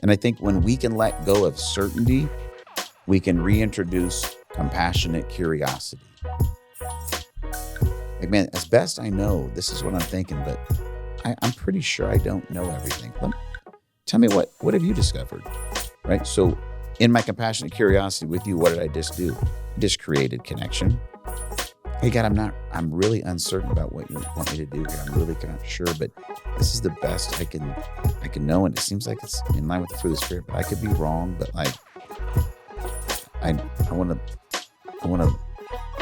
And I think when we can let go of certainty, we can reintroduce compassionate curiosity. Like, man, as best I know, this is what I'm thinking, but I'm pretty sure I don't know everything. Tell me what have you discovered, right? So in my compassionate curiosity with you, what did I just do? I just created connection. Hey, God, I'm really uncertain about what you want me to do here. I'm really not sure, but this is the best I can know. And it seems like it's in line with the fruit of the Spirit, but I could be wrong. But like, I want to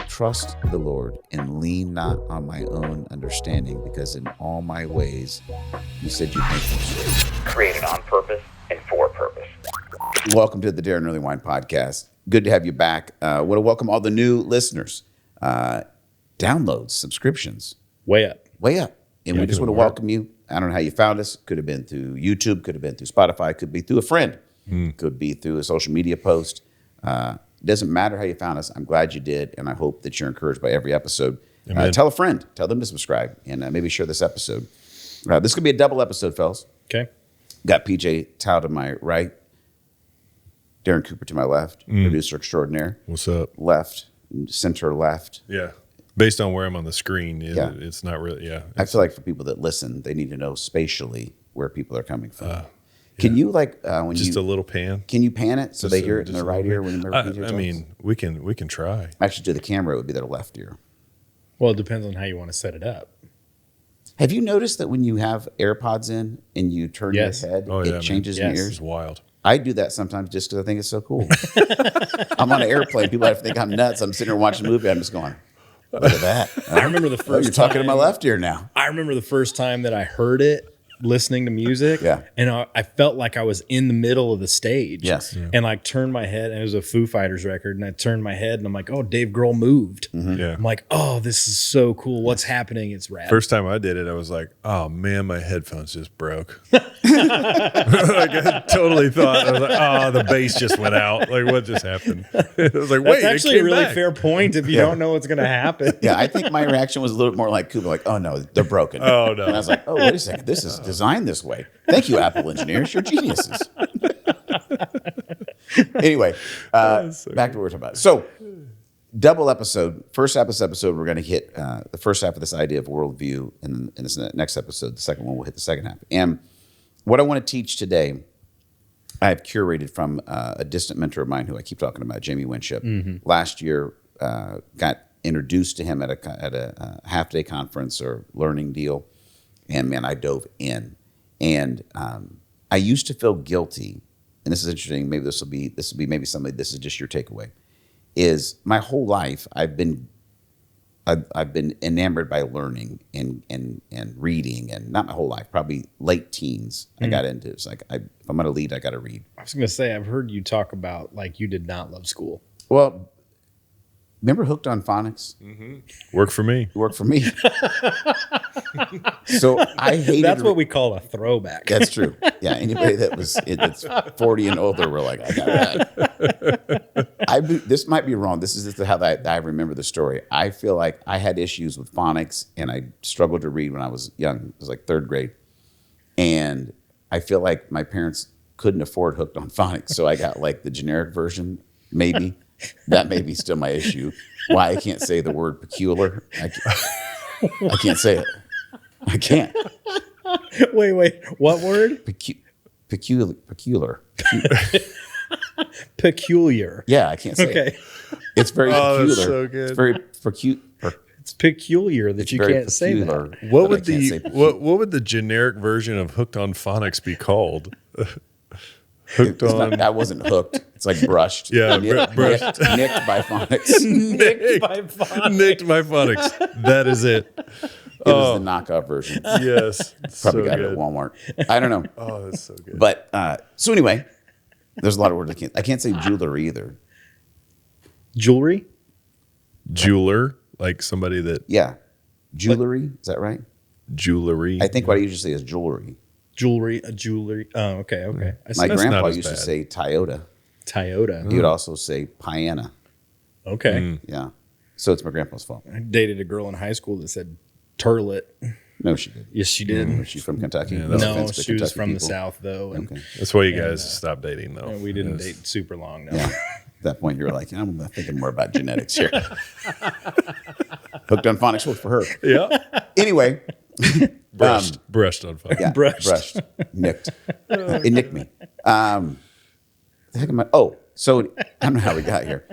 trust the Lord and lean not on my own understanding, because in all my ways, you said you make them straight. Created on purpose and for purpose. Welcome to the Daron Earlewine podcast. Good to have you back. I want to welcome all the new listeners. Downloads, subscriptions. Way up. And we just want to welcome you. I don't know how you found us. Could have been through YouTube, could have been through Spotify, could be through a friend, could be through a social media post. It doesn't matter how you found us. I'm glad you did, and I hope that you're encouraged by every episode. Tell a friend. Tell them to subscribe, and maybe share this episode. This could be a double episode, fellas. Okay. Got PJ Tao to my right, Daron Cooper to my left, producer extraordinaire. What's up? Left, center left. Yeah. Based on where I'm on the screen, it's not really, I feel like for people that listen, they need to know spatially where people are coming from. Can you when just a little pan? Can you pan it so they hear it in their right ear when you I mean, we can try. Actually, to the camera, it would be their left ear. Well, it depends on how you want to set it up. Have you noticed that when you have AirPods in and you turn your head, it changes your ears? It's wild. I do that sometimes just because I think it's so cool. I'm on an airplane. People have to think I'm nuts. I'm sitting there watching a movie. I'm just going, look at that. I remember the first you're talking to my left ear now. I remember the first time that I heard it listening to music. Yeah. And I felt like I was in the middle of the stage. Yes. Yeah. And like turned my head, and it was a Foo Fighters record, and I turned my head and I'm like, oh, Dave Grohl moved. Yeah. I'm like, oh, this is so cool. What's happening? It's rad. First time I did it, I was like, oh man, my headphones just broke. Like I totally thought, I was like, oh, the bass just went out. Like what just happened? I was like, wait, that's actually a really back. fair point if you don't know what's going to happen. Yeah, I think my reaction was a little more like Cooper, like, oh no, they're broken. Oh no. And I was like, oh, wait a second, this is designed this way. Thank you, Apple engineers. You're geniuses. Anyway, back to what we're talking about. So, double episode. First episode, we're going to hit the first half of this idea of worldview, and in this next episode, the second one, we'll hit the second half. And what I want to teach today, I've curated from a distant mentor of mine who I keep talking about, Jamie Winship. Last year, got introduced to him at a half-day conference or learning deal, and man, I dove in. And I used to feel guilty, and this is interesting. Maybe this will be maybe somebody. This is just your takeaway. Is my whole life I've been enamored by learning and reading, and not my whole life. Probably late teens, I got into it. It's like if I'm going to lead, I got to read. I was going to say, I've heard you talk about like you did not love school. Well, remember Hooked on Phonics? Worked for me. Worked for me. So I hated. That's what we call a throwback. That's true. Yeah, anybody that's 40 and older, we're like, I got that. This might be wrong. This is just how I remember the story. I feel like I had issues with phonics, and I struggled to read when I was young. It was like third grade, and I feel like my parents couldn't afford Hooked on Phonics, so I got like the generic version, maybe. That may be still my issue. Why I can't say the word peculiar. I can't say it. I can't. Wait. What word? Peculiar. Peculiar. Yeah, I can't say it. It's very peculiar. That's so good. It's very peculiar. It's peculiar that you can't say that. What would the generic version of Hooked on Phonics be called? I wasn't hooked. It's like brushed. Yeah, brushed. Nicked by phonics. Nicked by phonics. Nicked by phonics. That is it. It was the knockoff version. Yes. Probably got it at Walmart. I don't know. Oh, that's so good. But so anyway, there's a lot of words I can't say jewelry either. Jewelry? Jeweler, like somebody that. Yeah. Jewelry, is that right? Jewelry. I think what I usually say is jewelry. Jewelry. Oh, okay. My grandpa used to say Toyota. Toyota. He would also say Piana. Okay. Yeah. So it's my grandpa's fault. I dated a girl in high school that said turlet. No, she did. Yes, she did. Was she from Kentucky? Yeah, No No, offense to she was Kentucky from the people. South, though. And Okay. That's why you guys stopped dating, though. we didn't Yes. date super long, no. Yeah. At that point, you were like, I'm thinking more about genetics here. Hooked on phonics worked for her. Yeah. Anyway, Brushed on fire. yeah, Brushed. nicked. It nicked me. The heck am I? Oh, so I don't know how we got here.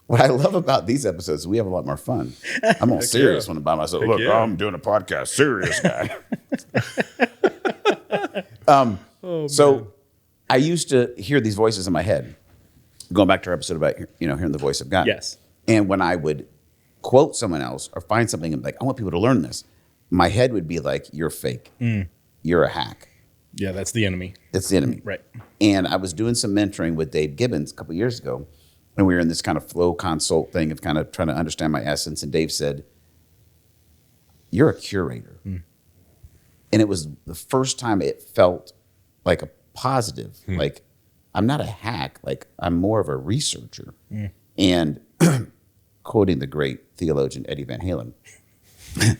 What I love about these episodes is we have a lot more fun. I'm all serious when I'm by myself. Look, yeah. I'm doing a podcast. Serious guy. So I used to hear these voices in my head, going back to our episode about hearing the voice of God. Yes. And when I would quote someone else or find something and be like, I want people to learn this, my head would be like, you're fake. You're a hack. Yeah, that's the enemy. It's the enemy. Right. And I was doing some mentoring with Dave Gibbons a couple of years ago, and we were in this kind of flow consult thing of kind of trying to understand my essence. And Dave said, you're a curator. And it was the first time it felt like a positive. Like, I'm not a hack. Like, I'm more of a researcher. And quoting the great theologian Eddie Van Halen, I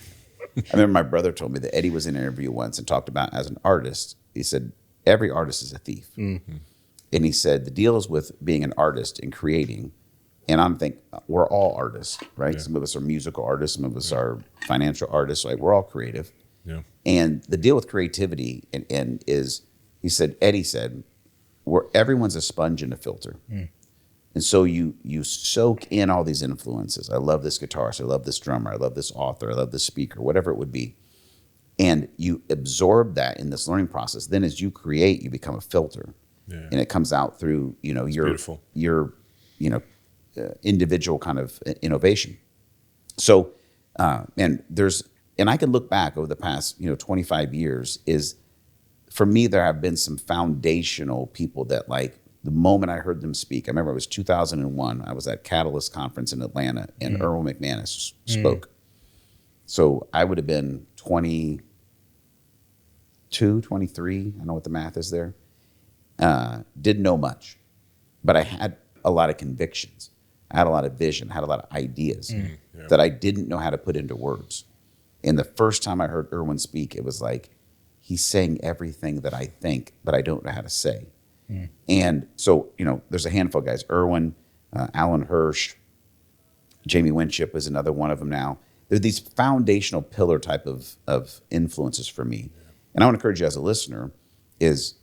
remember my brother told me that Eddie was in an interview once and talked about as an artist, he said, every artist is a thief. And he said, the deal is with being an artist and creating. And I'm thinking, we're all artists, right? Yeah. Some of us are musical artists. Some of us are financial artists. Like, we're all creative. Yeah. And the deal with creativity and is, Eddie said, where everyone's a sponge and a filter. And so you soak in all these influences. I love this guitarist. I love this drummer. I love this author. I love this speaker, whatever it would be. And you absorb that in this learning process. Then as you create, you become a filter. Yeah. And it comes out through, your individual kind of innovation. So, and I can look back over the past, 25 years is, for me, there have been some foundational people that, like, the moment I heard them speak, I remember it was 2001. I was at Catalyst Conference in Atlanta, and Earl McManus spoke. So I would have been 22, 23. I don't know what the math is there. Didn't know much, but I had a lot of convictions. I had a lot of vision, had a lot of ideas that I didn't know how to put into words. And the first time I heard Erwin speak, it was like, he's saying everything that I think, but I don't know how to say. And so, there's a handful of guys, Erwin, Alan Hirsch, Jamie Winship is another one of them now. They're these foundational pillar type of influences for me. And I want to encourage you as a listener is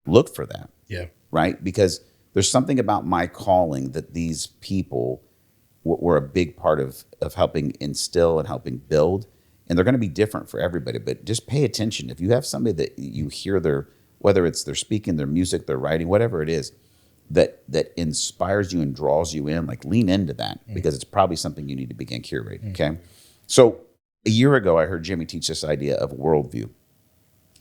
look for that. Yeah. Right? Because there's something about my calling that these people were a big part of helping instill and helping build. And they're going to be different for everybody, but just pay attention. If you have somebody that you hear whether it's their speaking, their music, their writing, whatever it is, that inspires you and draws you in, like, lean into that because it's probably something you need to begin curating, okay? So a year ago, I heard Jimmy teach this idea of worldview.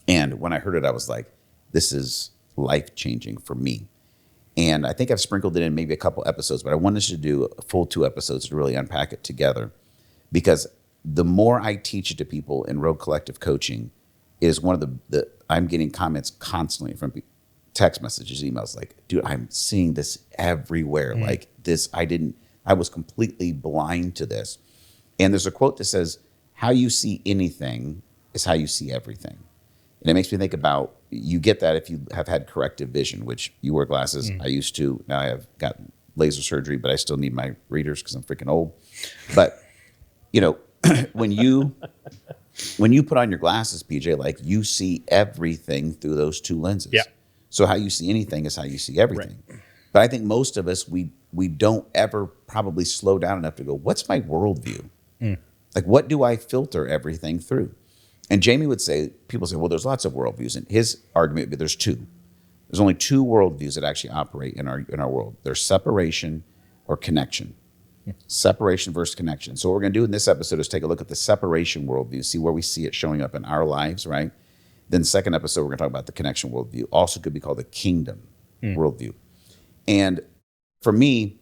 And when I heard it, I was like, this is life-changing for me. And I think I've sprinkled it in maybe a couple episodes, but I wanted to do a full 2 episodes to really unpack it together, because the more I teach it to people in Road Collective coaching is one of the I'm getting comments constantly from text messages, emails, like, dude, I'm seeing this everywhere. Like this, I was completely blind to this. And there's a quote that says, how you see anything is how you see everything. And it makes me think about, you get that if you have had corrective vision, which you wear glasses. I used to. Now I have got laser surgery, but I still need my readers because I'm freaking old. But, when you put on your glasses, PJ, like, you see everything through those 2 lenses. Yeah. So how you see anything is how you see everything. Right. But I think most of us, we don't ever probably slow down enough to go, what's my worldview? Like, what do I filter everything through? And Jamie would say, people say, well, there's lots of worldviews. And his argument would be there's 2. There's only 2 worldviews that actually operate in our world. There's separation or connection. Separation versus connection. So what we're going to do in this episode is take a look at the separation worldview, see where we see it showing up in our lives, right? Then second episode, we're going to talk about the connection worldview. Also could be called the kingdom worldview. And for me,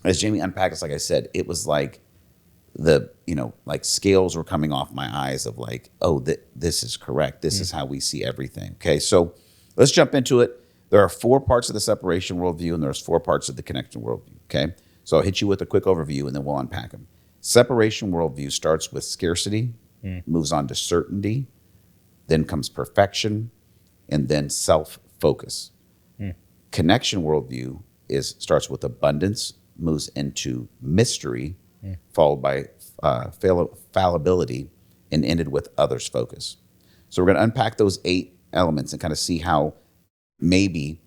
as Jamie unpacked this, like I said, it was like like scales were coming off my eyes of like, oh, this is correct. This is how we see everything. Okay, so let's jump into it. There are 4 parts of the separation worldview, and there's 4 parts of the connection worldview, okay? So I'll hit you with a quick overview, and then we'll unpack them. Separation worldview starts with scarcity moves on to certainty, then comes perfection, and then self-focus. Connection worldview starts with abundance, moves into mystery, followed by fallibility, and ended with others focus. So we're going to unpack those 8 elements and kind of see how maybe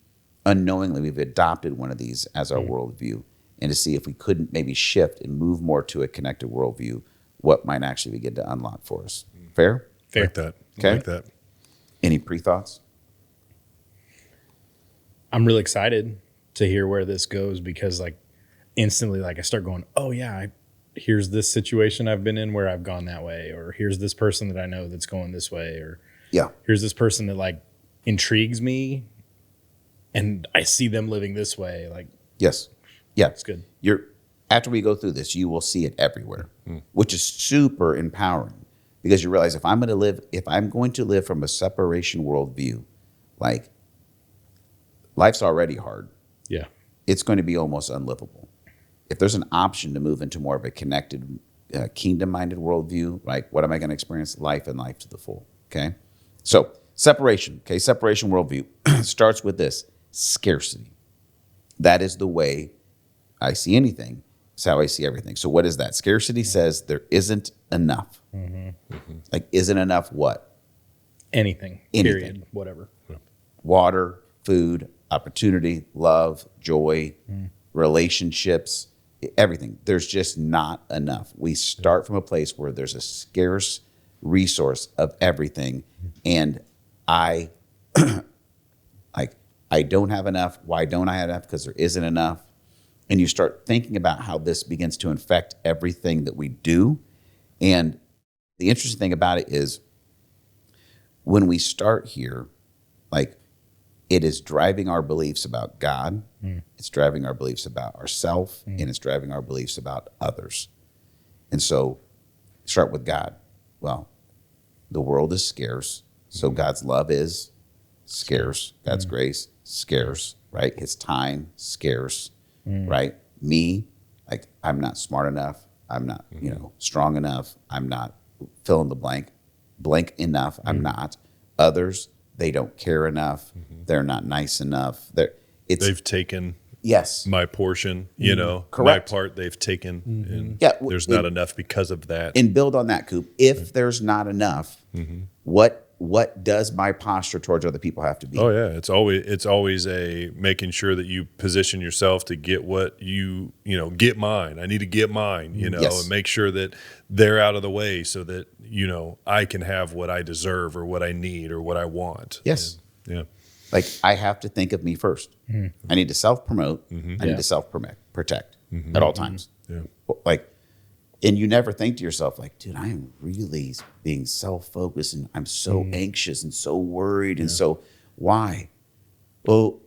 unknowingly we've adopted one of these as our worldview, and to see if we couldn't maybe shift and move more to a connected worldview, what might actually begin to unlock for us. Fair? Fair. Like that. Okay. Like that. Any pre-thoughts? I'm really excited to hear where this goes, because like instantly, like I start going, oh yeah, here's this situation I've been in where I've gone that way, or here's this person that I know that's going this way, or Yeah. here's this person that like intrigues me and I see them living this way. Like, Yes. Yeah. it's good. After we go through this, you will see it everywhere, which is super empowering, because you realize if I'm going to live from a separation worldview, like life's already hard. Yeah. It's going to be almost unlivable. If there's an option to move into more of a connected, kingdom-minded worldview, like what am I going to experience? Life and life to the full. Okay. So separation. Okay. Separation worldview starts with this: scarcity. That is the way I see anything. It's how I see everything. So what is that? Scarcity says there isn't enough. Like, isn't enough what? Anything. Period. Whatever. Water, food, opportunity, love, joy, relationships, everything. There's just not enough. We start from a place where there's a scarce resource of everything. And I don't have enough. Why don't I have enough? Because there isn't enough. And you start thinking about how this begins to infect everything that we do. And the interesting thing about it is when we start here, like, it is driving our beliefs about God. It's driving our beliefs about ourselves, and it's driving our beliefs about others. And so start with God. Well, the world is scarce. So God's love is scarce. God's grace, scarce, right? His time, scarce, right? Me, like, I'm not smart enough. I'm not, strong enough. I'm not fill in the blank enough. I'm not. Others, they don't care enough. They're not nice enough. They've taken yes, my portion, Correct. my part they've taken. And Yeah, there's not enough because of that. and build on that, Coop. If there's not enough, what does my posture towards other people have to be? Oh yeah, it's always a making sure that you position yourself to get what get mine. I need to get mine, Yes. and make sure that they're out of the way so that I can have what I deserve or what I need or what I want. Yes. And, yeah. Like, I have to think of me first. I need to self-promote. I need to self-protect at all times. Yeah. Like, and you never think to yourself, like, dude, I am really being self-focused and I'm so anxious and so worried. And so why? Well,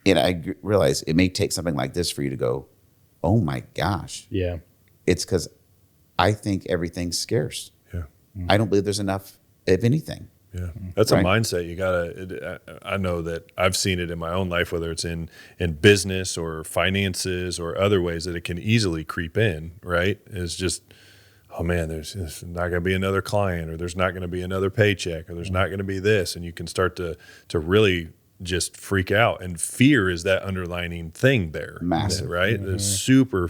and I realize it may take something like this for you to go, oh my gosh. Yeah. It's because I think everything's scarce. Yeah. I don't believe there's enough of anything. Yeah, that's Right. a mindset. You gotta. I know that I've seen it in my own life, whether it's in business or finances or other ways that it can easily creep in. Right? It's just, oh man, there's not going to be another client, or there's not going to be another paycheck, or there's not going to be this, and you can start to really just freak out. And fear is that underlining thing there. Massive. Right? There's super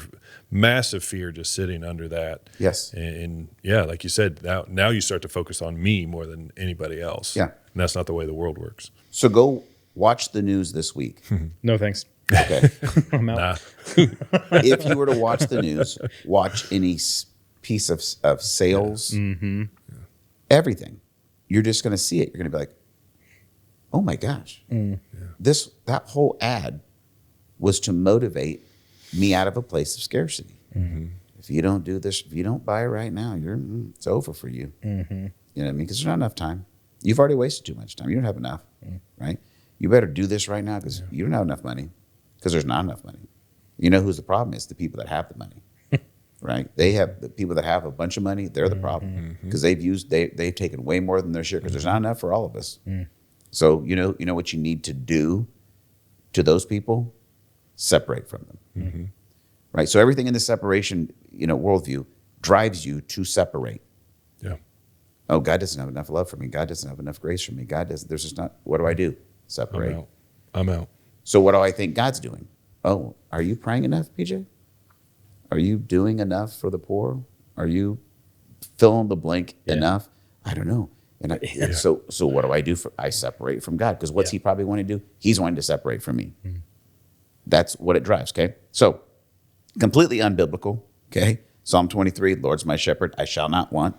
massive fear just sitting under that. Yes. And yeah, like you said, now you start to focus on me more than anybody else. Yeah. And that's not the way the world works. So go watch the news this week. No thanks. Okay. I'm out. Nah. If you were to watch the news, watch any piece of sales, everything, you're just going to see it. You're going to be like, oh my gosh, that whole ad was to motivate me out of a place of scarcity. If you don't do this, if you don't buy it right now, it's over for you. You know what I mean? Because there's not enough time. You've already wasted too much time. You don't have enough, right? You better do this right now because you don't have enough money, because there's not enough money. You know who's the problem is? The people that have the money, right? The people that have a bunch of money, they're the problem, because they've taken way more than their share, because there's not enough for all of us. So you know what you need to do to those people? Separate from them, right? So everything in the separation, worldview drives you to separate. Yeah. Oh, God doesn't have enough love for me. God doesn't have enough grace for me. God doesn't, there's just not, what do I do? Separate. I'm out. So what do I think God's doing? Oh, are you praying enough, PJ? Are you doing enough for the poor? Are you fill in the blank enough? I don't know. And so what do I do? I separate from God, because what's he probably wanting to do? He's wanting to separate from me. Mm-hmm. That's what it drives, okay? So completely unbiblical, okay? Psalm 23, Lord's my shepherd, I shall not want,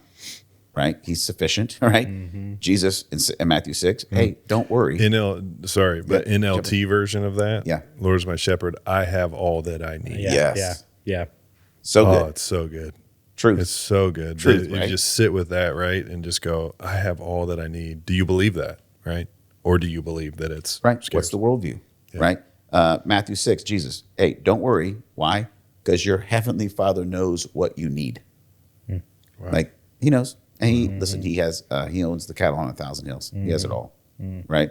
right? He's sufficient, right? Mm-hmm. Jesus in Matthew 6, hey, don't worry. NLT version of that, Lord's my shepherd, I have all that I need. Yeah. So good. Oh, it's so good. Truth. It's so good. Truth, You right? just sit with that, right? And just go, I have all that I need. Do you believe that, right? Or do you believe that it's right? scarce? What's the worldview, right? Matthew 6, Jesus, hey, don't worry. Why? Because your heavenly Father knows what you need. Wow. Like, he knows. And he has, he owns the cattle on 1,000 hills. He has it all, right?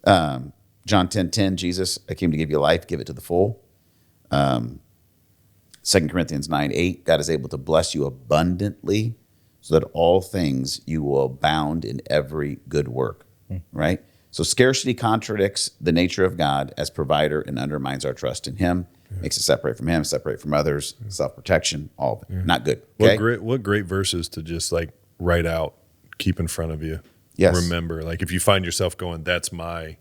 John 10:10, Jesus, I came to give you life, give it to the full. 2 Corinthians 9:8, God is able to bless you abundantly so that all things you will abound in every good work, right? So scarcity contradicts the nature of God as provider and undermines our trust in him, makes us separate from him, separate from others, self-protection, all of it. Not good. Okay? What great verses to just like write out, keep in front of you. Yes. Remember, like if you find yourself going, that's my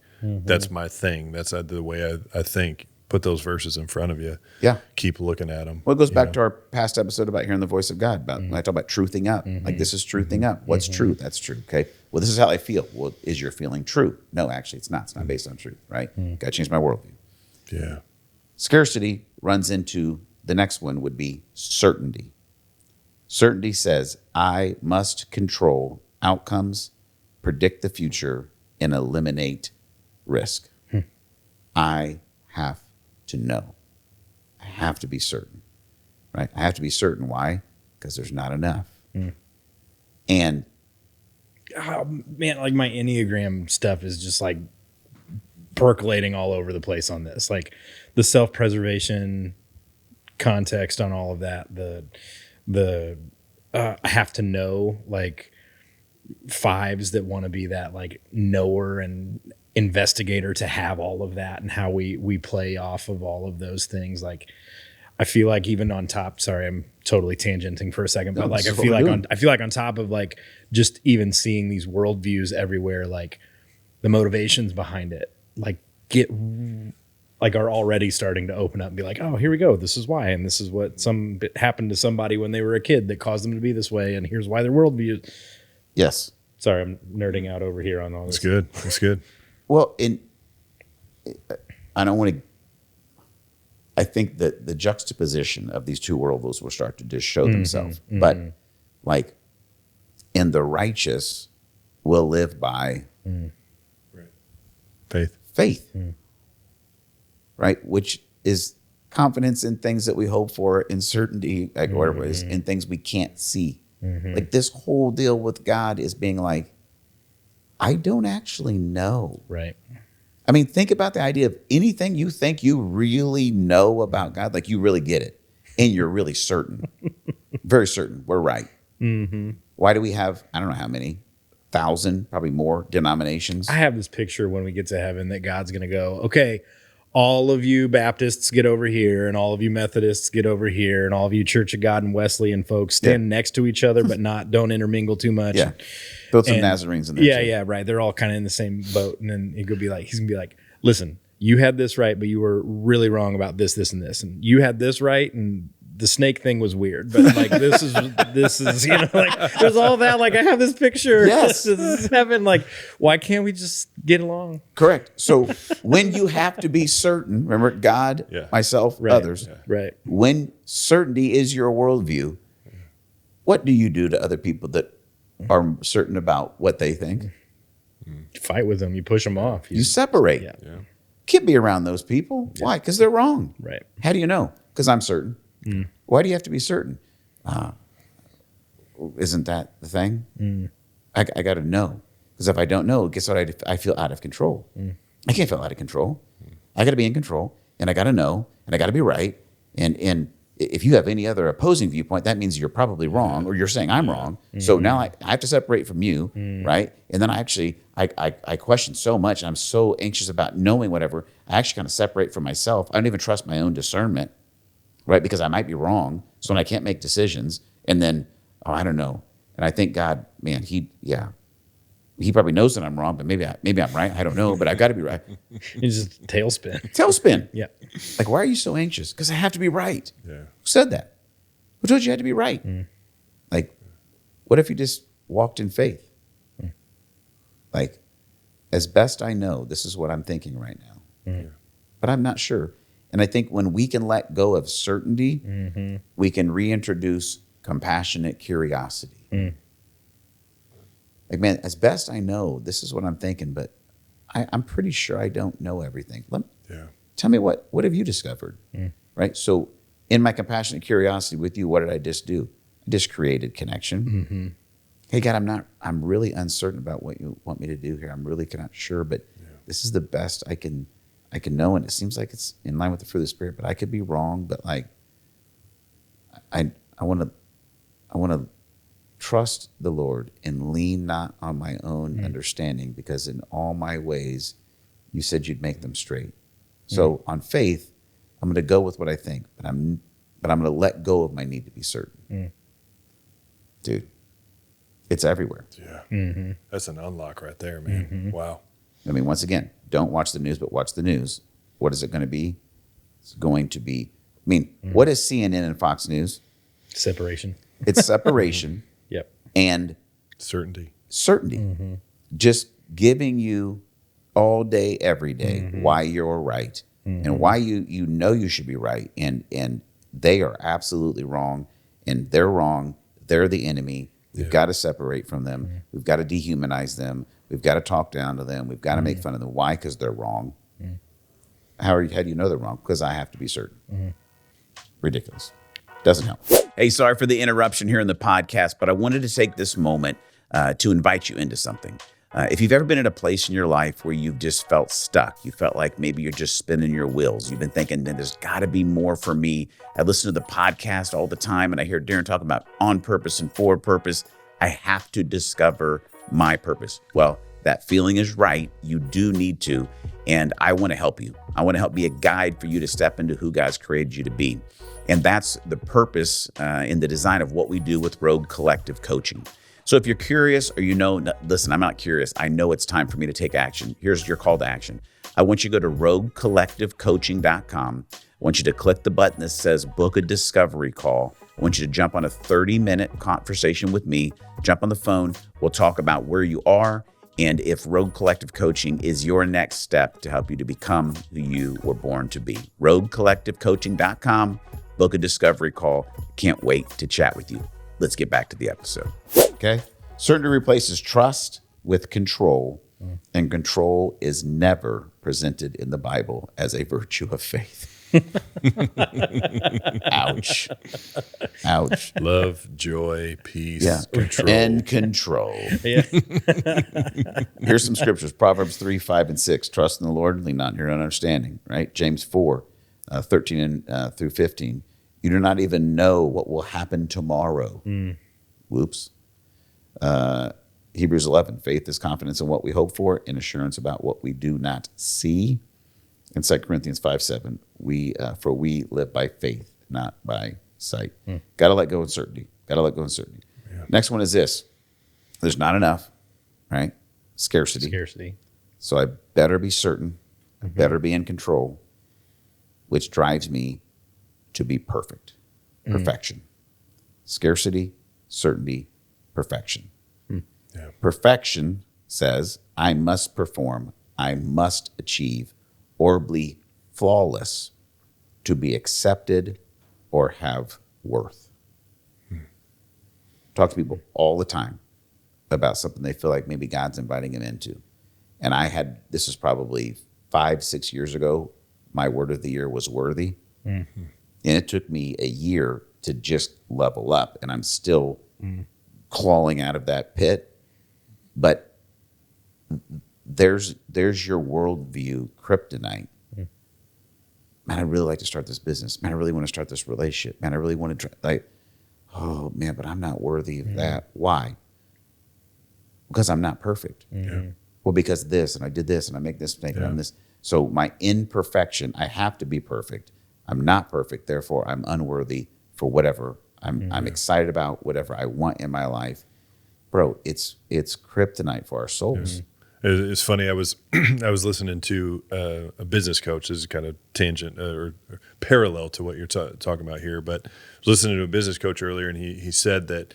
thing. That's the way I think. Put those verses in front of you. Yeah. Keep looking at them. Well, it goes back to our past episode about hearing the voice of God. When I talk about truthing up, like this is truthing up. What's true? That's true. Okay. Well, this is how I feel. Well, is your feeling true? No, actually, it's not. It's not based on truth, right? Got to change my worldview. Yeah. Scarcity runs into the next one would be certainty. Certainty says, I must control outcomes, predict the future, and eliminate risk. I have to know. I have to be certain, right? I have to be certain. Why? Because there's not enough. And man, like my Enneagram stuff is just like percolating all over the place on this. Like the self-preservation context on all of that, the I have to know, like fives that want to be that like knower and investigator to have all of that, and how we play off of all of those things. Like I feel like even on top, sorry, I'm totally tangenting for a second, but like I feel like on top of like just even seeing these worldviews everywhere, like the motivations behind it, like are already starting to open up and be like, oh, here we go. This is why. And this is what happened to somebody when they were a kid that caused them to be this way. And here's why their worldview. yes. Sorry, I'm nerding out over here on all this. That's good. Well, I don't want to. I think that the juxtaposition of these two worldviews will start to just show themselves. But like, and the righteous will live by faith, right? Which is confidence in things that we hope for, in certainty, like whatever it is, in things we can't see. Like this whole deal with God is being like, I don't actually know. Right. I mean, think about the idea of anything you think you really know about God, like you really get it, and you're really certain, very certain, we're right. Why do we have, I don't know how many, 1,000, probably more denominations? I have this picture when we get to heaven that God's going to go, okay, all of you Baptists get over here, and all of you Methodists get over here, and all of you Church of God and Wesleyan folks stand next to each other, but don't intermingle too much. Yeah. Throw some Nazarenes in there. Yeah, too. yeah, right. They're all kind of in the same boat. And then he's gonna be like, listen, you had this right, but you were really wrong about this, this, and this. And you had this right, and the snake thing was weird. But like this is like there's all that. Like I have this picture. Yes. This is heaven. Like, why can't we just get along? Correct. So when you have to be certain, remember God, myself, others. Yeah. Right. When certainty is your worldview, what do you do to other people that are certain about what they think? You fight with them. You push them off. You separate. Yeah. Can't be around those people. Why? Because they're wrong. Right. How do you know? Because I'm certain. Why do you have to be certain? Isn't that the thing? I got to know. Because if I don't know, guess what? I feel out of control. I can't feel out of control. I got to be in control, and I got to know, and I got to be right. And if you have any other opposing viewpoint, that means you're probably wrong, or you're saying I'm wrong. So now I have to separate from you, right? And then I question so much. I'm so anxious about knowing whatever. I actually kind of separate from myself. I don't even trust my own discernment, right? Because I might be wrong, so then I can't make decisions. And then, I don't know. And I think God, man, he probably knows that I'm wrong, but maybe I'm right. I don't know, but I've got to be right. You just tailspin. Tailspin. Yeah. Like, why are you so anxious? Because I have to be right. Yeah. Who said that? Who told you had to be right? Like, what if you just walked in faith? Like, as best I know, this is what I'm thinking right now. But I'm not sure. And I think when we can let go of certainty, we can reintroduce compassionate curiosity. Like, man, as best I know, this is what I'm thinking, but I'm pretty sure I don't know everything. Tell me, what have you discovered? Right? So in my compassionate curiosity with you, what did I just do? I just created connection. Hey, God, I'm really uncertain about what you want me to do here. I'm really not sure, but this is the best I can know. And it seems like it's in line with the fruit of the Spirit, but I could be wrong. But like, I want to trust the Lord and lean not on my own understanding, because in all my ways, you said you'd make them straight. So on faith, I'm going to go with what I think, but I'm going to let go of my need to be certain. Dude, it's everywhere. Yeah. That's an unlock right there, man. Wow. I mean, once again, don't watch the news, but watch the news. What is it going to be? It's going to be, what is CNN and Fox News? Separation. It's separation. Yep. And Certainty. Just giving you all day, every day, why you're right and why you know you should be right. And they are absolutely wrong, and they're wrong. They're the enemy. We've got to separate from them. We've got to dehumanize them. We've got to talk down to them. We've got to make fun of them. Why? Because they're wrong. How do you know they're wrong? Because I have to be certain. Ridiculous. Doesn't help. Hey, sorry for the interruption here in the podcast, but I wanted to take this moment to invite you into something. If you've ever been in a place in your life where you've just felt stuck, you felt like maybe you're just spinning your wheels. You've been thinking, there's got to be more for me. I listen to the podcast all the time, and I hear Daron talk about on purpose and for purpose. I have to discover my purpose. Well, that feeling is right. You do need to, and I want to help you. I want to help be a guide for you to step into who God's created you to be. And that's the purpose in the design of what we do with Rogue Collective Coaching. So if you're curious, or listen, I'm not curious. I know it's time for me to take action. Here's your call to action. I want you to go to roguecollectivecoaching.com. I want you to click the button that says book a discovery call. I want you to jump on a 30-minute conversation with me. Jump on the phone. We'll talk about where you are and if Rogue Collective Coaching is your next step to help you to become who you were born to be. roguecollectivecoaching.com. Book a discovery call. Can't wait to chat with you. Let's get back to the episode. Okay. Certainty replaces trust with control, and control is never presented in the Bible as a virtue of faith. Ouch. Ouch. Love, joy, peace, control. And control. Yeah. Here's some scriptures. Proverbs 3, 5, and 6. Trust in the Lord, lean not on your own understanding. Right? James 4, 13 through 15. You do not even know what will happen tomorrow. Whoops. Hebrews 11. Faith is confidence in what we hope for and assurance about what we do not see. And 2 Corinthians 5:7, for we live by faith, not by sight. Got to let go of certainty. Got to let go of certainty. Yeah. Next one is this. There's not enough, right? Scarcity. So I better be certain. I better be in control, which drives me to be perfect. Perfection. Scarcity, certainty, perfection. Yeah. Perfection says I must perform. I must achieve. Or be flawless to be accepted or have worth. Talk to people all the time about something they feel like maybe God's inviting them into. And this was probably 5-6 years ago, my word of the year was worthy. And it took me a year to just level up, and I'm still clawing out of that pit. But there's your worldview kryptonite. man, I really like to start this business. Man, I really want to start this relationship. Man, I really want to like, oh man, but I'm not worthy of that. Why? Because I'm not perfect. Well, because this, and I did this, and I make this mistake, and I'm this. So my imperfection, I have to be perfect. I'm not perfect, therefore I'm unworthy for whatever I'm excited about, whatever I want in my life. Bro, it's kryptonite for our souls. It's funny. I was listening to a business coach. This is kind of tangent or parallel to what you're talking about here. But I was listening to a business coach earlier, and he said that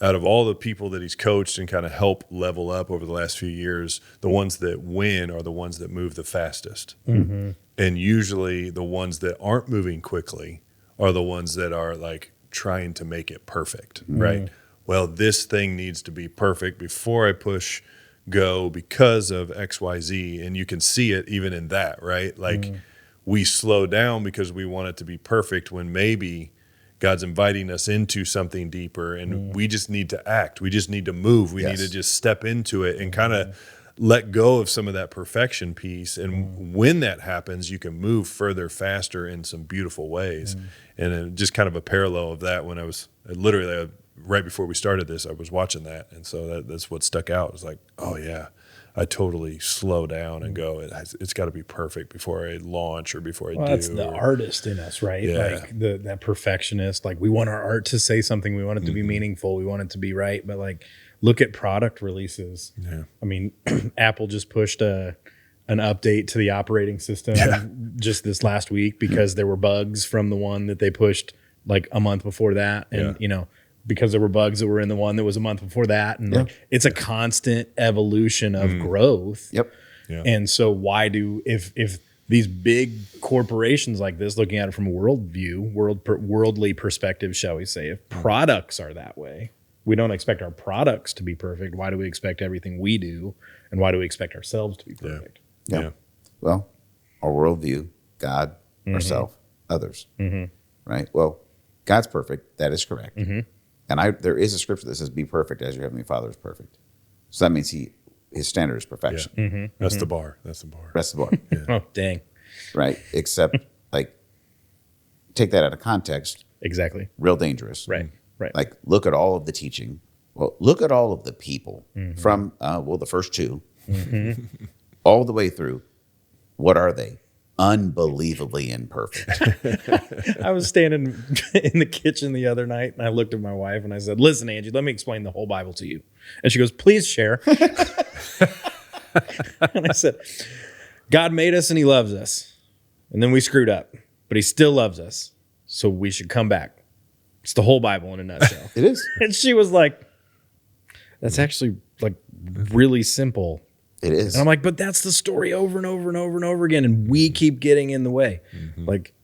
out of all the people that he's coached and kind of helped level up over the last few years, the ones that win are the ones that move the fastest. And usually the ones that aren't moving quickly are the ones that are like trying to make it perfect, right? Well, this thing needs to be perfect before I push go because of XYZ. And you can see it even in that, right? Like we slow down because we want it to be perfect when maybe God's inviting us into something deeper, and we just need to act. We just need to move. We need to just step into it and kind of let go of some of that perfection piece. And when that happens, you can move further, faster in some beautiful ways. And just kind of a parallel of that when I was literally right before we started this, I was watching that. And so that's what stuck out. It was like, oh yeah, I totally slow down and go, it's got to be perfect before I launch or before I do. That's the artist in us, right? Yeah. Like that perfectionist. Like we want our art to say something. We want it to be meaningful. We want it to be right. But like, look at product releases. Yeah. I mean, Apple just pushed an update to the operating system just this last week because there were bugs from the one that they pushed like a month before that. And, you know, because there were bugs that were in the one that was a month before that. And like, it's a constant evolution of growth. Yep. Yeah. And so why do, if these big corporations like this, looking at it from a worldview, worldly perspective, shall we say, if products are that way, we don't expect our products to be perfect. Why do we expect everything we do? And why do we expect ourselves to be perfect? Yeah. Well, our worldview, God, ourself, others, right? Well, God's perfect. That is correct. And there is a scripture that says, be perfect as your heavenly Father is perfect. So that means his standard is perfection. That's the bar. That's the bar. That's the bar. Oh, dang. Right. Except like, take that out of context. Exactly. Real dangerous. Right. Like, look at all of the teaching. Well, look at all of the people from, the first two, all the way through. What are they? Unbelievably imperfect. I was standing in the kitchen the other night and I looked at my wife and I said, listen, Angie, let me explain the whole Bible to you. And she goes, please share. And I said, God made us and he loves us. And then we screwed up, but he still loves us. So we should come back. It's the whole Bible in a nutshell. It is. And she was like, that's actually like really simple. It is. And I'm like, but that's the story over and over and over and over again. And we keep getting in the way. Like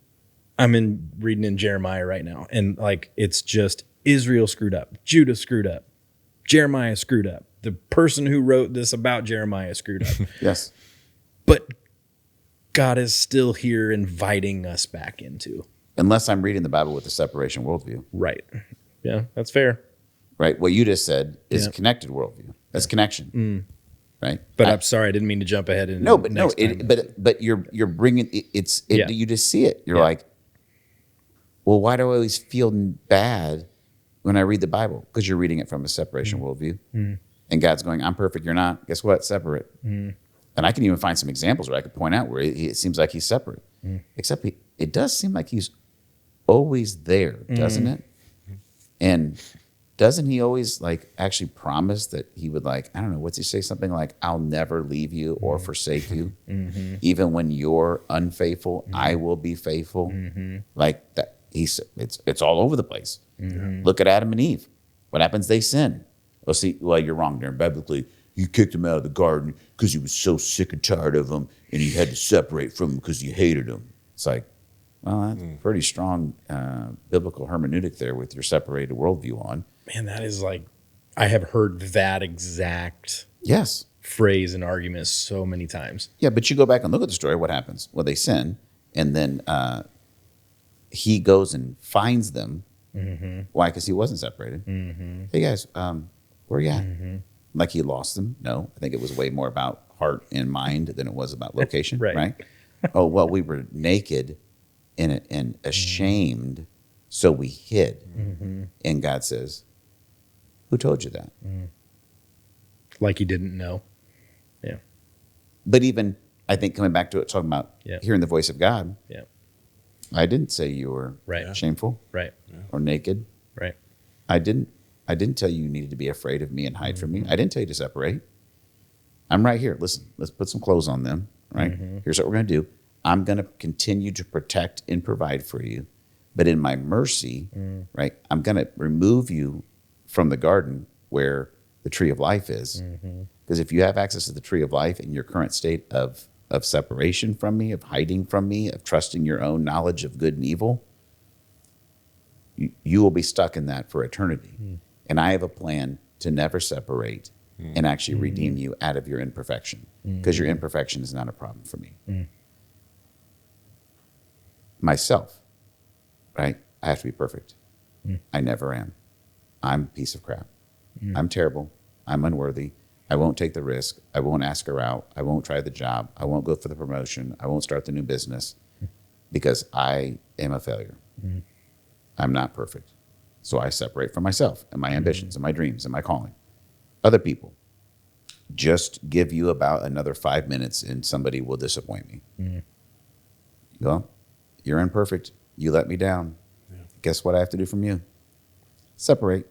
I'm reading in Jeremiah right now. And like, it's just Israel screwed up. Judah screwed up. Jeremiah screwed up. The person who wrote this about Jeremiah screwed up. Yes. But God is still here inviting us back into. Unless I'm reading the Bible with a separation worldview. Right. Yeah, that's fair. Right. What you just said is a connected worldview. That's connection. Right. But I'm sorry, I didn't mean to jump ahead. But you're bringing it. You just see it. You're like, well, why do I always feel bad when I read the Bible? Because you're reading it from a separation worldview. And God's going, I'm perfect. You're not. Guess what? Separate. And I can even find some examples where I could point out where it seems like he's separate. Except it does seem like he's always there, doesn't it? And doesn't he always like actually promise that he would like, I don't know, what's he say? Something like, I'll never leave you or forsake you. Even when you're unfaithful, I will be faithful. Like that. It's all over the place. Look at Adam and Eve. What happens? They sin. Well, you're wrong there. Biblically, you kicked him out of the garden because you was so sick and tired of him and you had to separate from him because you hated him. It's like, well, that's pretty strong biblical hermeneutic there with your separated worldview on. Man, that is like, I have heard that exact phrase and argument so many times. Yeah, but you go back and look at the story. What happens? Well, they sin, and then he goes and finds them. Why? Because he wasn't separated. Hey, guys, where you at? Like he lost them? No, I think it was way more about heart and mind than it was about location. Right? Oh, well, we were naked and ashamed, so we hid. And God says, who told you that? Like he didn't know. Yeah. But even, I think coming back to it, talking about hearing the voice of God, I didn't say you were shameful or naked. Right. I didn't tell you needed to be afraid of me and hide from me. I didn't tell you to separate. I'm right here. Listen, let's put some clothes on them, right? Here's what we're going to do. I'm going to continue to protect and provide for you. But in my mercy, right, I'm going to remove you from the garden where the tree of life is. Because if you have access to the tree of life in your current state of separation from me, of hiding from me, of trusting your own knowledge of good and evil, you will be stuck in that for eternity. And I have a plan to never separate and actually redeem you out of your imperfection, because your imperfection is not a problem for me. Myself, right? I have to be perfect. I never am. I'm a piece of crap. I'm terrible. I'm unworthy. I won't take the risk. I won't ask her out. I won't try the job. I won't go for the promotion. I won't start the new business because I am a failure. I'm not perfect. So I separate from myself and my ambitions and my dreams and my calling. Other people just give you about another 5 minutes and somebody will disappoint me. Well, you're imperfect. You let me down. Guess what I have to do from you? Separate.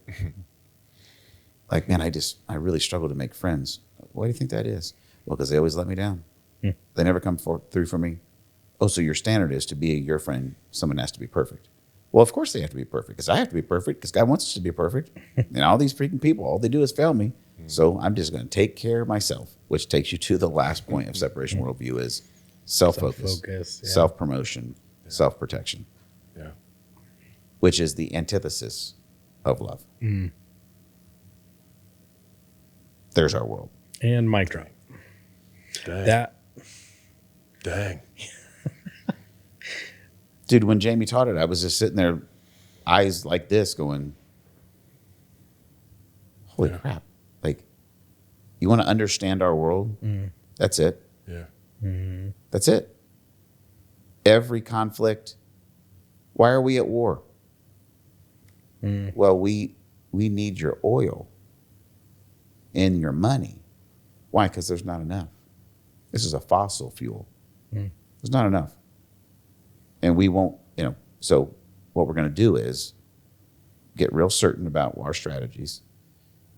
Like, man, I really struggle to make friends. Why do you think that is? Well, because they always let me down. They never come through for me. Oh, so your standard is to be your friend, someone has to be perfect. Well, of course they have to be perfect, because I have to be perfect, because God wants us to be perfect. And all these freaking people, all they do is fail me. So I'm just going to take care of myself, which takes you to the last point of separation worldview is self-focus, self-promotion, self-protection, which is the antithesis of love. There's our world. And mic drop. Dang. Dude, when Jamie taught it, I was just sitting there, eyes like this, going, holy crap. Like, you want to understand our world? That's it. That's it. Every conflict. Why are we at war? Well, we need your oil and your money. Why? Because there's not enough. This is a fossil fuel. There's not enough. And we won't, so what we're going to do is get real certain about our strategies,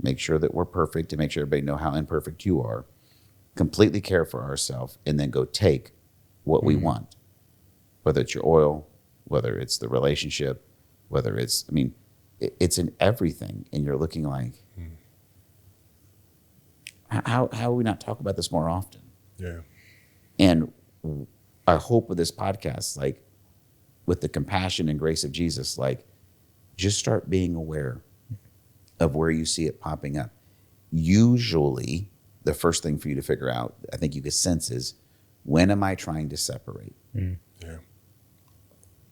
make sure that we're perfect, and make sure everybody know how imperfect you are, completely care for ourselves, and then go take what we want, whether it's your oil, whether it's the relationship, whether it's, it's in everything. And you're looking like, how we not talk about this more often? And I hope with this podcast, like with the compassion and grace of Jesus, like just start being aware of where you see it popping up. Usually the first thing for you to figure out, I think you can sense, is when am I trying to separate?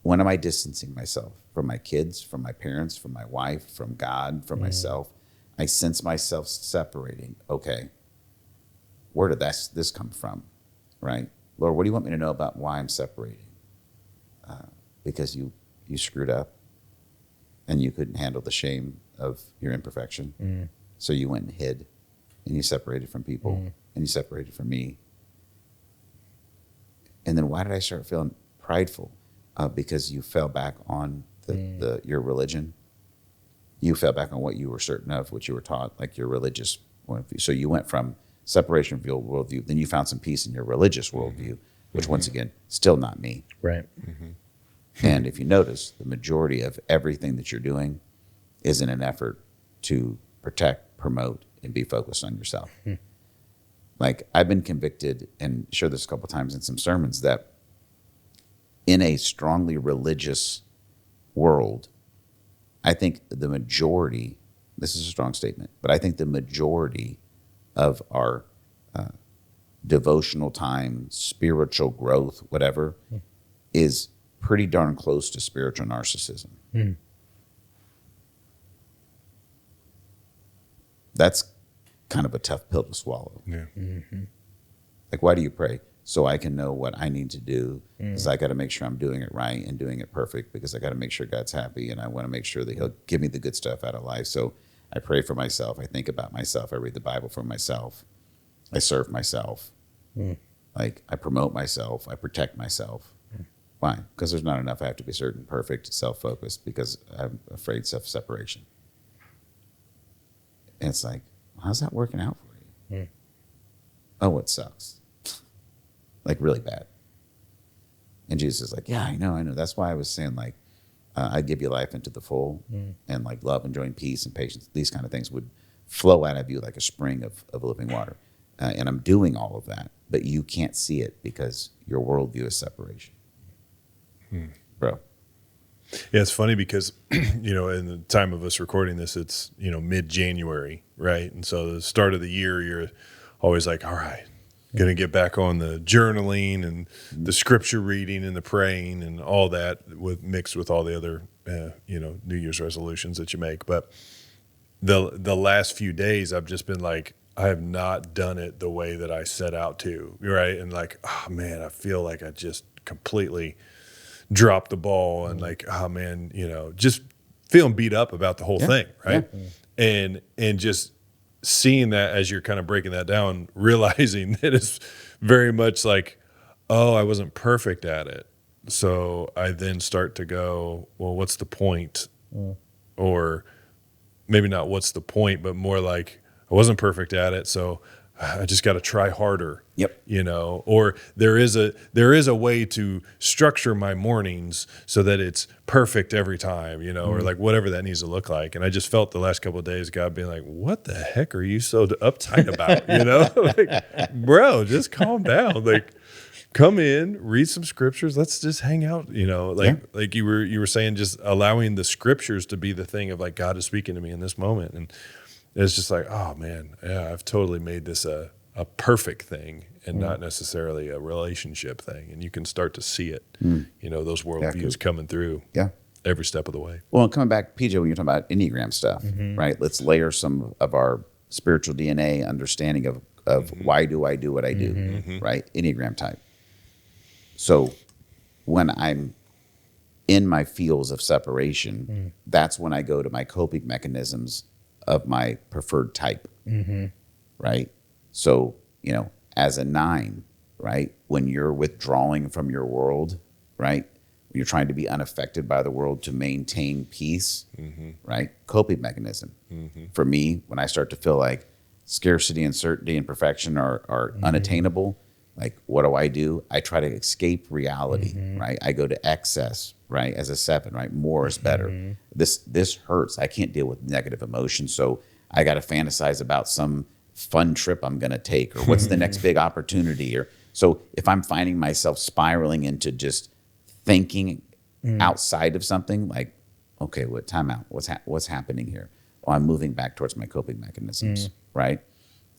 When am I distancing myself from my kids, from my parents, from my wife, from God, from myself? I sense myself separating. Okay, where did this come from, right? Lord, what do you want me to know about why I'm separating? Because you screwed up and you couldn't handle the shame of your imperfection. So you went and hid and you separated from people and you separated from me. And then why did I start feeling prideful? Because you fell back on your religion. You fell back on what you were certain of, what you were taught, like your religious point of view. So you went from separation from your worldview, then you found some peace in your religious worldview, which once again, still not me. Right. And if you notice, the majority of everything that you're doing is in an effort to protect, promote, and be focused on yourself. Like, I've been convicted and shared this a couple of times in some sermons that in a strongly religious world, I think the majority, this is a strong statement, but I think the majority of our devotional time, spiritual growth, whatever, is pretty darn close to spiritual narcissism. That's kind of a tough pill to swallow. Like, why do you pray? so I can know what I need to do, because I got to make sure I'm doing it right and doing it perfect, because I got to make sure God's happy, and I want to make sure that he'll give me the good stuff out of life. So I pray for myself. I think about myself. I read the Bible for myself. I serve myself. Like, I promote myself. I protect myself. Why? Because there's not enough. I have to be certain, perfect, self-focused, because I'm afraid of separation. And it's like, how's that working out for you? Oh, it sucks. Like, really bad. And Jesus is like, yeah, I know. That's why I was saying, like, I give you life into the full, and like love and joy and peace and patience. These kind of things would flow out of you like a spring of living water. And I'm doing all of that, but you can't see it because your worldview is separation. Bro. Yeah, it's funny because, you know, in the time of us recording this, it's, you know, mid-January, right? And so the start of the year, you're always like, all right, going to get back on the journaling and the scripture reading and the praying and all that, mixed with all the other, you know, New Year's resolutions that you make. But the last few days, I've just been like, I have not done it the way that I set out to, right? And like, oh man, I feel like I just completely dropped the ball, and like, oh man, you know, just feeling beat up about the whole thing, right? And just seeing that as you're kind of breaking that down, realizing that it's very much like, oh, I wasn't perfect at it. So I then start to go, well, what's the point? Or maybe not what's the point, but more like, I wasn't perfect at it, so I just got to try harder. You know, or there is a way to structure my mornings so that it's perfect every time, you know, or like whatever that needs to look like. And I just felt the last couple of days God being like, what the heck are you so uptight about? You know, like, bro, just calm down. Like, come in, read some scriptures. Let's just hang out, you know, like you were saying, just allowing the scriptures to be the thing of like, God is speaking to me in this moment. And it's just like, oh man, yeah, I've totally made this a perfect thing and not necessarily a relationship thing. And you can start to see it, you know, those worldviews coming through every step of the way. Well, coming back, PJ, when you're talking about Enneagram stuff, right? Let's layer some of our spiritual DNA understanding of why do I do what I do, right? Enneagram type. So when I'm in my fields of separation, that's when I go to my coping mechanisms of my preferred type, right? So, you know, as a 9, right, when you're withdrawing from your world, right, when you're trying to be unaffected by the world to maintain peace, right, coping mechanism. For me, when I start to feel like scarcity, uncertainty, and perfection are unattainable, like, what do? I try to escape reality, right? I go to excess, right, as a 7, right? More is better. This hurts. I can't deal with negative emotions, so I got to fantasize about some fun trip I'm going to take, or what's the next big opportunity. Or so if I'm finding myself spiraling into just thinking outside of something, like, okay, what time out? What's happening here? Oh, I'm moving back towards my coping mechanisms, right?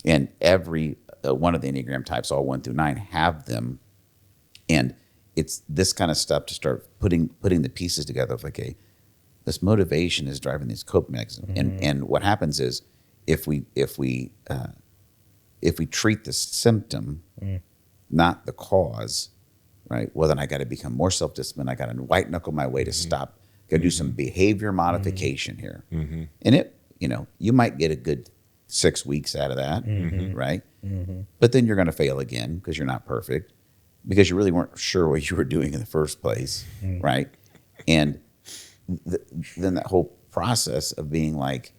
And every one of the Enneagram types, all 1 through 9, have them. And it's this kind of stuff to start putting the pieces together of like, this motivation is driving these coping mechanisms. And what happens is, if we treat the symptom, not the cause, right? Well, then I got to become more self-disciplined. I got to white knuckle my way to stop. Got to do some behavior modification here. And it, you know, you might get a good 6 weeks out of that, right? But then you're going to fail again because you're not perfect, because you really weren't sure what you were doing in the first place, right? And then that whole process of being like,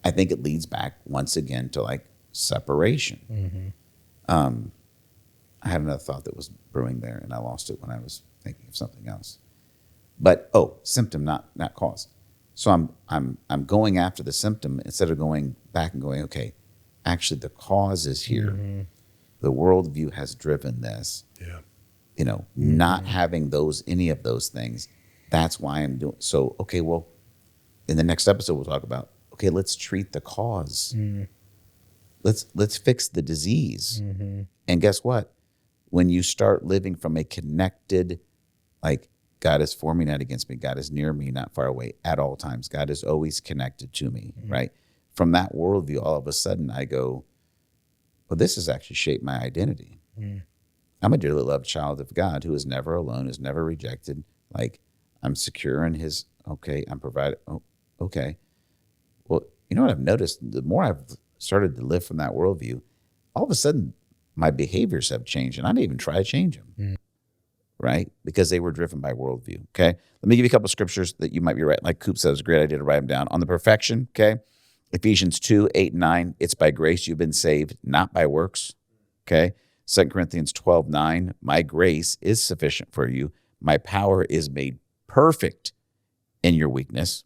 I think it leads back once again to like separation. I had another thought that was brewing there, and I lost it when I was thinking of something else. But symptom, not cause. So I'm going after the symptom instead of going back and going, okay, actually the cause is here. The worldview has driven this. You know, not having any of those things. That's why I'm doing. So, okay, well, in the next episode we'll talk about, okay, let's treat the cause. Let's fix the disease. And guess what? When you start living from a connected, like, God is for me, not against me. God is near me, not far away at all times. God is always connected to me, right? From that worldview, all of a sudden I go, well, this has actually shaped my identity. I'm a dearly loved child of God who is never alone, is never rejected. Like, I'm secure in his, okay, I'm provided. Oh, okay. Well, you know what I've noticed? The more I've started to live from that worldview, all of a sudden my behaviors have changed, and I didn't even try to change them, right? Because they were driven by worldview, okay? Let me give you a couple of scriptures that you might be right. Like Coop said, it was a great idea to write them down. On the perfection, okay? Ephesians 2, 8, and 9, it's by grace you've been saved, not by works, okay? 2 Corinthians 12, 9, my grace is sufficient for you. My power is made perfect in your weakness.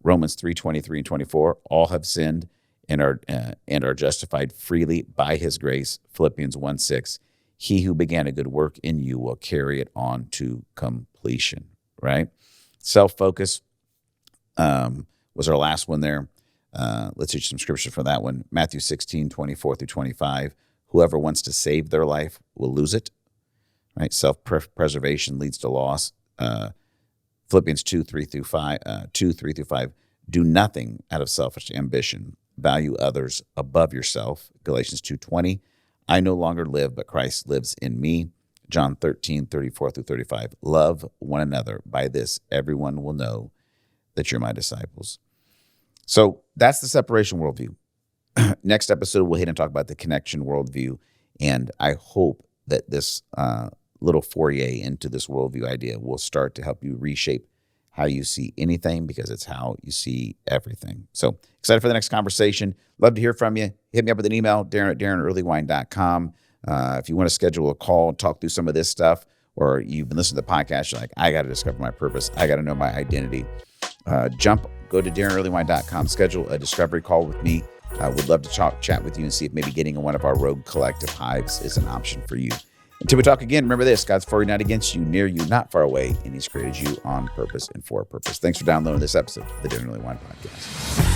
Romans 3, 23 and 24, all have sinned and are justified freely by his grace. Philippians 1, 6, he who began a good work in you will carry it on to completion, right? Self-focus was our last one there. Let's read some scripture for that one. Matthew 16, 24 through 25. Whoever wants to save their life will lose it, right? Self-preservation leads to loss. Philippians 2, 3 through 5. Do nothing out of selfish ambition. Value others above yourself. Galatians 2:20. I no longer live, but Christ lives in me. John 13, 34 through 35. Love one another. By this, everyone will know that you're my disciples. So that's the separation worldview. Next episode, we'll hit and talk about the connection worldview. And I hope that this little foray into this worldview idea will start to help you reshape how you see anything, because it's how you see everything. So excited for the next conversation. Love to hear from you. Hit me up with an email, Daron@Earlewine.com. If you want to schedule a call and talk through some of this stuff, or you've been listening to the podcast, you're like, I got to discover my purpose. I got to know my identity. Go to Daron@Earlewine.com, schedule a discovery call with me. I would love to chat with you and see if maybe getting in one of our rogue collective hives is an option for you. Until we talk again, remember this: God's for you, not against you, near you, not far away, and he's created you on purpose and for a purpose. Thanks for downloading this episode of the Daron Earlewine Podcast.